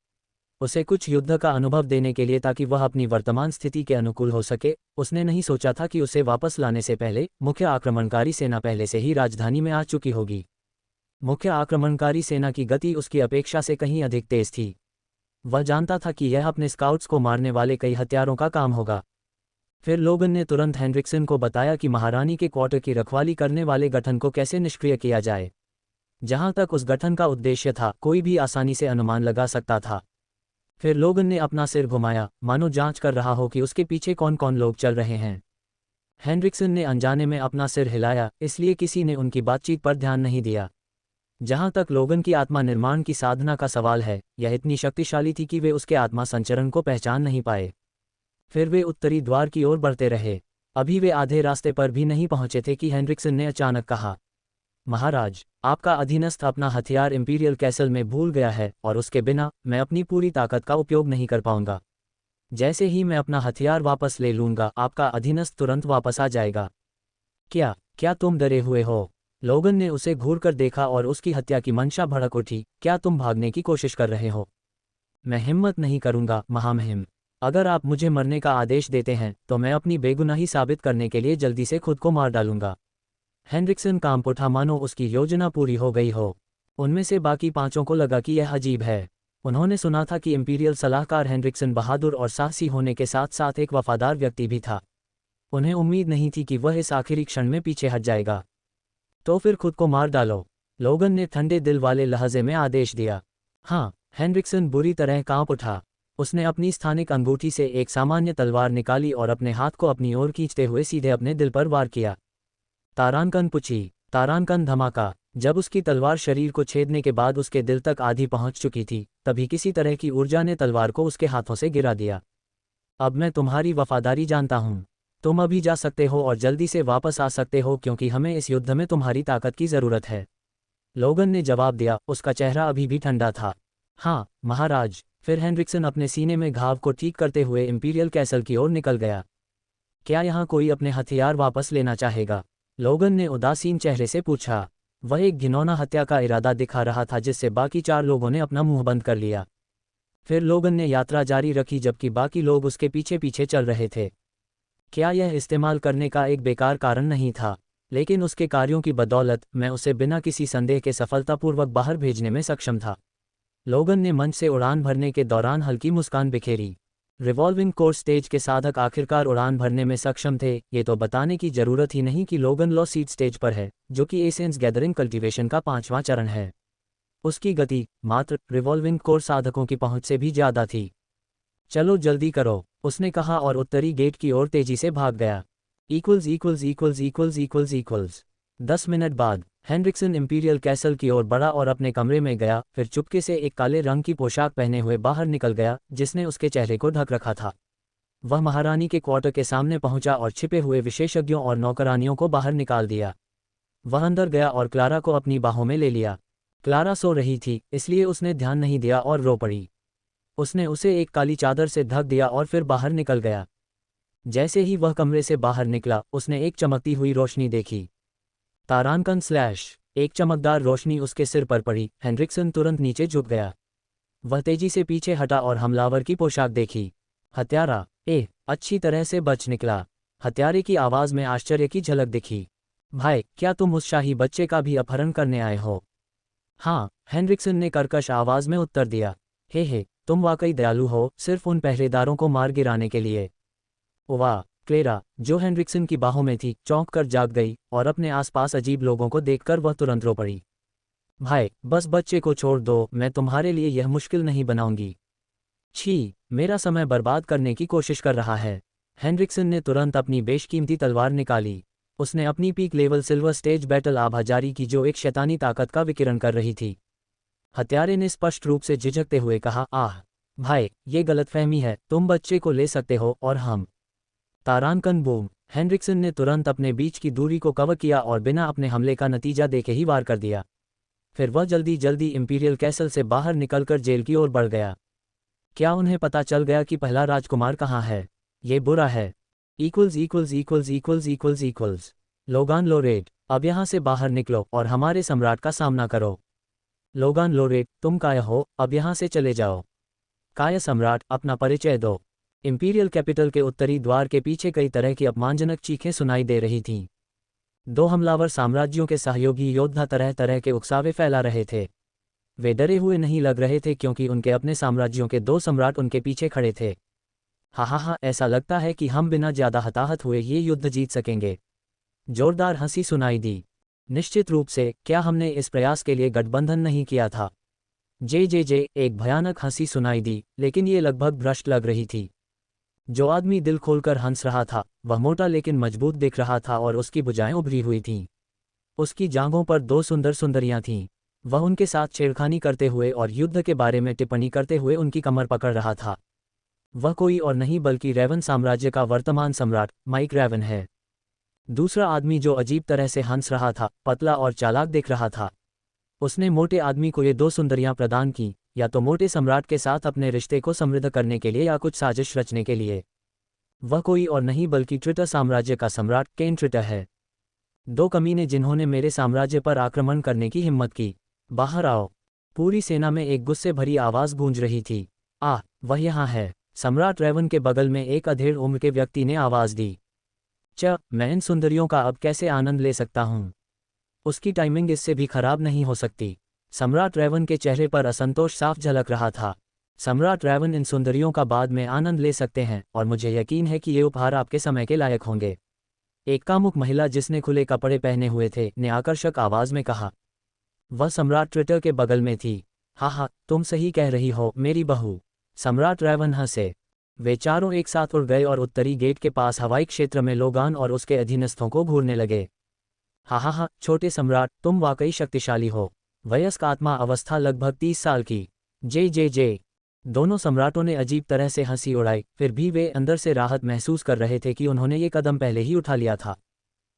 उसे कुछ युद्ध का अनुभव देने के लिए ताकि वह अपनी वर्तमान स्थिति के अनुकूल हो सके। उसने नहीं सोचा था कि उसे वापस लाने से पहले मुख्य आक्रमणकारी सेना पहले से ही राजधानी में आ चुकी होगी। मुख्य आक्रमणकारी सेना की गति उसकी अपेक्षा से कहीं अधिक तेज थी। वह जानता था कि यह अपने स्काउट्स को मारने वाले कई हथियारों का काम होगा। फिर लोगन ने तुरंत हेनरिक्सन को बताया कि महारानी के क्वार्टर की रखवाली करने वाले गठन को कैसे निष्क्रिय किया जाए। जहां तक उस गठन का उद्देश्य था, कोई भी आसानी से अनुमान लगा सकता था। फिर लोगन ने अपना सिर घुमाया, मानो जांच कर रहा हो कि उसके पीछे कौन कौन लोग चल रहे हैं। हेनरिक्सन ने अनजाने में अपना सिर हिलाया, इसलिए किसी ने उनकी बातचीत पर ध्यान नहीं दिया। जहां तक लोगन की आत्मा निर्माण की साधना का सवाल है, यह इतनी शक्तिशाली थी कि वे उसके आत्मा संचरण को पहचान नहीं पाए। फिर वे उत्तरी द्वार की ओर बढ़ते रहे। अभी वे आधे रास्ते पर भी नहीं पहुंचे थे कि हेनरिक्सन ने अचानक कहा, महाराज, आपका अधीनस्थ अपना हथियार इंपीरियल कैसल में भूल गया है और उसके बिना मैं अपनी पूरी ताकत का उपयोग नहीं कर पाऊंगा। जैसे ही मैं अपना हथियार वापस ले लूंगा, आपका अधीनस्थ तुरंत वापस आ जाएगा। क्या क्या तुम डरे हुए हो? लोगन ने उसे घूरकर देखा और उसकी हत्या की मंशा भड़क उठी। क्या तुम भागने की कोशिश कर रहे हो? मैं हिम्मत नहीं करूंगा, महामहिम। अगर आप मुझे मरने का आदेश देते हैं तो मैं अपनी बेगुनाही साबित करने के लिए जल्दी से खुद को मार डालूंगा। हेनरिक्सन कांप उठा, मानो उसकी योजना पूरी हो गई हो। उनमें से बाकी 5 को लगा कि यह अजीब है। उन्होंने सुना था कि इंपीरियल सलाहकार हेनरिक्सन बहादुर और साहसी होने के साथ साथ एक वफादार व्यक्ति भी था। उन्हें उम्मीद नहीं थी कि वह इस आखिरी क्षण में पीछे हट जाएगा। तो फिर खुद को मार डालो, लोगन ने ठंडे दिल वाले लहजे में आदेश दिया। हाँ, हेनरिक्सन बुरी तरह कांप उठा। उसने अपनी स्थानिक अंगूठी से एक सामान्य तलवार निकाली और अपने हाथ को अपनी ओर खींचते हुए सीधे अपने दिल पर वार किया। तारानकन पुची, तारानकन धमाका। जब उसकी तलवार शरीर को छेदने के बाद उसके दिल तक आधी पहुंच चुकी थी, तभी किसी तरह की ऊर्जा ने तलवार को उसके हाथों से गिरा दिया। अब मैं तुम्हारी वफादारी जानता हूं। तुम अभी जा सकते हो और जल्दी से वापस आ सकते हो, क्योंकि हमें इस युद्ध में तुम्हारी ताकत की जरूरत है। लोगन ने जवाब दिया, उसका चेहरा अभी भी ठंडा था। हाँ, महाराज। फिर हेनरिक्सन अपने सीने में घाव को ठीक करते हुए इंपीरियल कैसल की ओर निकल गया। क्या यहाँ कोई अपने हथियार वापस लेना चाहेगा? लोगन ने उदासीन चेहरे से पूछा। वह एक घिनौना हत्या का इरादा दिखा रहा था, जिससे बाकी 4 लोगों ने अपना मुंह बंद कर लिया। फिर लोगन ने यात्रा जारी रखी, जबकि बाकी लोग उसके पीछे पीछे चल रहे थे। क्या यह इस्तेमाल करने का एक बेकार कारण नहीं था? लेकिन उसके कार्यों की बदौलत मैं उसे बिना किसी संदेह के सफलतापूर्वक बाहर भेजने में सक्षम था। लोगन ने मंच से उड़ान भरने के दौरान हल्की मुस्कान बिखेरी। रिवॉल्विंग कोर्स स्टेज के साधक आखिरकार उड़ान भरने में सक्षम थे। ये तो बताने की जरूरत ही नहीं कि लोगन लॉ सीड स्टेज पर है, जो कि एसेंस गैदरिंग कल्टीवेशन का 5वां चरण है। उसकी गति मात्र रिवॉल्विंग कोर्स साधकों की पहुंच से भी ज्यादा थी। चलो जल्दी करो, उसने कहा और उत्तरी गेट की ओर तेजी से भाग गया। 10 मिनट बाद हेनरिक्सन इंपीरियल कैसल की ओर बढ़ा और अपने कमरे में गया। फिर चुपके से एक काले रंग की पोशाक पहने हुए बाहर निकल गया, जिसने उसके चेहरे को ढक रखा था। वह महारानी के क्वार्टर के सामने पहुंचा और छिपे हुए विशेषज्ञों और नौकरानियों को बाहर निकाल दिया। वह अंदर गया और क्लारा को अपनी बाहों में ले लिया। क्लारा सो रही थी, इसलिए उसने ध्यान नहीं दिया और रो पड़ी। उसने उसे एक काली चादर से ढक दिया और फिर बाहर निकल गया। जैसे ही वह कमरे से बाहर निकला, उसने एक चमकती हुई रोशनी देखी। तारांकन स्लैश। एक चमकदार रोशनी उसके सिर पर पड़ी। हेनरिक्सन तुरंत नीचे झुक गया। वह तेजी से पीछे हटा और हमलावर की पोशाक देखी। हत्यारा। अच्छी तरह से बच निकला। हत्यारे की आवाज़ में आश्चर्य की झलक दिखी। भाई, क्या तुम उस शाही बच्चे का भी अपहरण करने आए हो? हाँ, हेनरिक्सन ने कर्कश आवाज़ में उत्तर दिया। हे, तुम वाकई दयालु हो, सिर्फ उन पहरेदारों को मार गिराने के लिए। वाह। क्लेरा, जो हेनरिक्सन की बाहों में थी, चौंक कर जाग गई और अपने आसपास अजीब लोगों को देखकर वह तुरंत रो पड़ी। भाई, बस बच्चे को छोड़ दो, मैं तुम्हारे लिए यह मुश्किल नहीं बनाऊंगी। छी, मेरा समय बर्बाद करने की कोशिश कर रहा है। हेनरिक्सन ने तुरंत अपनी बेशकीमती तलवार निकाली। उसने अपनी peak level silver stage battle आभा जारी की जो एक शैतानी ताकत का विकिरण कर रही थी। हत्यारे ने स्पष्ट रूप से झिझकते हुए कहा, आह भाई, ये गलतफहमी है, तुम बच्चे को ले सकते हो और हम। तारांकन बूम। हेनरिक्सन ने तुरंत अपने बीच की दूरी को कवर किया और बिना अपने हमले का नतीजा देखे ही वार कर दिया। फिर वह जल्दी जल्दी इंपीरियल कैसल से बाहर निकलकर जेल की ओर बढ़ गया। क्या उन्हें पता चल गया कि पहला राजकुमार कहाँ है? ये बुरा है। लोगान लोरेट, अब यहाँ से बाहर निकलो और हमारे सम्राट का सामना करो। लोगान लोरेट, तुम काया हो, अब यहाँ से चले जाओ। काया सम्राट, अपना परिचय दो। इंपीरियल कैपिटल के उत्तरी द्वार के पीछे कई तरह की अपमानजनक चीखें सुनाई दे रही थीं। दो हमलावर साम्राज्यों के सहयोगी योद्धा तरह तरह के उकसावे फैला रहे थे। वे डरे हुए नहीं लग रहे थे क्योंकि उनके अपने साम्राज्यों के दो सम्राट उनके पीछे खड़े थे। हा, ऐसा लगता है कि हम बिना ज्यादा हताहत हुए ये युद्ध जीत सकेंगे। जोरदार हंसी सुनाई दी। निश्चित रूप से, क्या हमने इस प्रयास के लिए गठबंधन नहीं किया था? जे एक भयानक हंसी सुनाई दी, लेकिन ये लगभग भ्रष्ट लग रही थी। जो आदमी दिल खोलकर हंस रहा था, वह मोटा लेकिन मजबूत दिख रहा था और उसकी भुजाएं उभरी हुई थीं। उसकी जांघों पर दो सुंदर सुंदरियां थीं। वह उनके साथ छेड़खानी करते हुए और युद्ध के बारे में टिप्पणी करते हुए उनकी कमर पकड़ रहा था। वह कोई और नहीं बल्कि रेवन साम्राज्य का वर्तमान सम्राट माइक रेवन है। दूसरा आदमी जो अजीब तरह से हंस रहा था, पतला और चालाक दिख रहा था। उसने मोटे आदमी को ये दो सुंदरियां प्रदान की, या तो मोटे सम्राट के साथ अपने रिश्ते को समृद्ध करने के लिए या कुछ साजिश रचने के लिए। वह कोई और नहीं बल्कि ट्रिटर साम्राज्य का सम्राट केन ट्रिटर है। दो कमीने जिन्होंने मेरे साम्राज्य पर आक्रमण करने की हिम्मत की, बाहर आओ। पूरी सेना में एक गुस्से भरी आवाज़ गूंज रही थी। वह यहाँ है। सम्राट रेवन के बगल में एक अधेड़ उम्र के व्यक्ति ने आवाज़ दी। मैं इन सुंदरियों का अब कैसे आनंद ले सकता हूँ? उसकी टाइमिंग इससे भी खराब नहीं हो सकती। सम्राट रेवन के चेहरे पर असंतोष साफ झलक रहा था। सम्राट रेवन इन सुंदरियों का बाद में आनंद ले सकते हैं और मुझे यकीन है कि ये उपहार आपके समय के लायक होंगे। एक कामुक महिला जिसने खुले कपड़े पहने हुए थे ने आकर्षक आवाज़ में कहा। वह सम्राट ट्रिटर के बगल में थी। हा, तुम सही कह रही हो मेरी बहू। सम्राट रेवन हंसे। वे चारों एक साथ उड़ गए और उत्तरी गेट के पास हवाई क्षेत्र में लोगान और उसके अधीनस्थों को घूरने लगे। हा, छोटे सम्राट, तुम वाकई शक्तिशाली हो। वयस्क आत्मा अवस्था लगभग 30 साल की। जे। दोनों सम्राटों ने अजीब तरह से हंसी उड़ाई, फिर भी वे अंदर से राहत महसूस कर रहे थे कि उन्होंने ये कदम पहले ही उठा लिया था।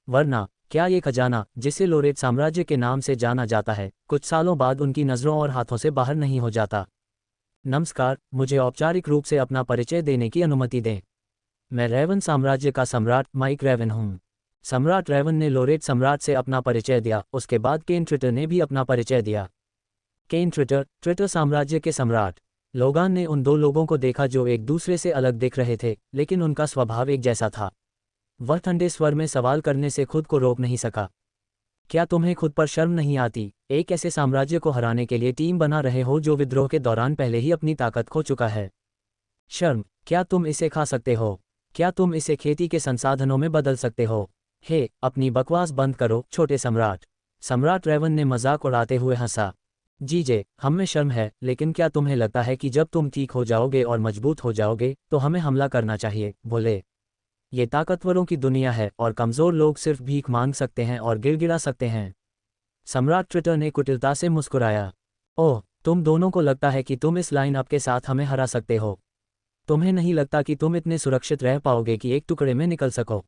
वरना क्या ये खजाना, जिसे लोरेट साम्राज्य के नाम से जाना जाता है, कुछ सालों बाद उनकी नज़रों और हाथों से बाहर नहीं हो जाता? नमस्कार, मुझे औपचारिक रूप से अपना परिचय देने की अनुमति दें। मैं रेवन साम्राज्य का सम्राट माइक रेवन हूँ। सम्राट रेवन ने लोरेट सम्राट से अपना परिचय दिया। उसके बाद केन ट्रिटर ने भी अपना परिचय दिया। केन ट्रिटर साम्राज्य के सम्राट। लोगान ने उन दो लोगों को देखा जो एक दूसरे से अलग दिख रहे थे, लेकिन उनका स्वभाव एक जैसा था। वह ठंडे स्वर में सवाल करने से खुद को रोक नहीं सका। क्या तुम्हें खुद पर शर्म नहीं आती? एक ऐसे साम्राज्य को हराने के लिए टीम बना रहे हो जो विद्रोह के दौरान पहले ही अपनी ताकत खो चुका है। शर्म? क्या तुम इसे खा सकते हो? क्या तुम इसे खेती के संसाधनों में बदल सकते हो? अपनी बकवास बंद करो, छोटे सम्राट। सम्राट रेवन ने मजाक उड़ाते हुए हंसा। जीजे, हम में शर्म है, लेकिन क्या तुम्हें लगता है कि जब तुम ठीक हो जाओगे और मजबूत हो जाओगे तो हमें हमला करना चाहिए? बोले। ये ताकतवरों की दुनिया है और कमज़ोर लोग सिर्फ भीख मांग सकते हैं और गिड़गिड़ा सकते हैं। सम्राट ट्रिटर ने कुटिलता से मुस्कुराया। ओह, तुम दोनों को लगता है कि तुम इस लाइनअप के साथ हमें हरा सकते हो? तुम्हें नहीं लगता कि तुम इतने सुरक्षित रह पाओगे कि एक टुकड़े में निकल सको?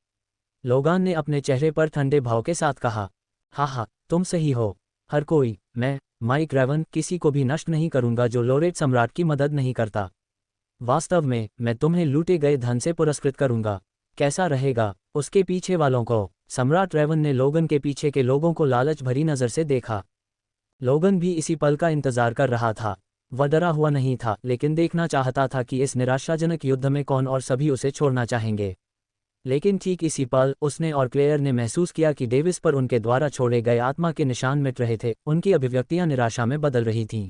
लोगान ने अपने चेहरे पर ठंडे भाव के साथ कहा। हाँ, तुम सही हो। हर कोई, मैं, माइक रेवन, किसी को भी नष्ट नहीं करूंगा जो लोरेट सम्राट की मदद नहीं करता। वास्तव में, मैं तुम्हें लूटे गए धन से पुरस्कृत करूंगा। कैसा रहेगा? उसके पीछे वालों को। सम्राट रेवन ने लोगन के पीछे के लोगों को लालच भरी नज़र से देखा। लोगन भी इसी पल का इंतजार कर रहा था। वह डरा हुआ नहीं था, लेकिन देखना चाहता था कि इस निराशाजनक युद्ध में कौन और सभी उसे छोड़ना चाहेंगे। लेकिन ठीक इसी पल उसने और क्लेयर ने महसूस किया कि डेविस पर उनके द्वारा छोड़े गए आत्मा के निशान मिट रहे थे। उनकी अभिव्यक्तियां निराशा में बदल रही थीं।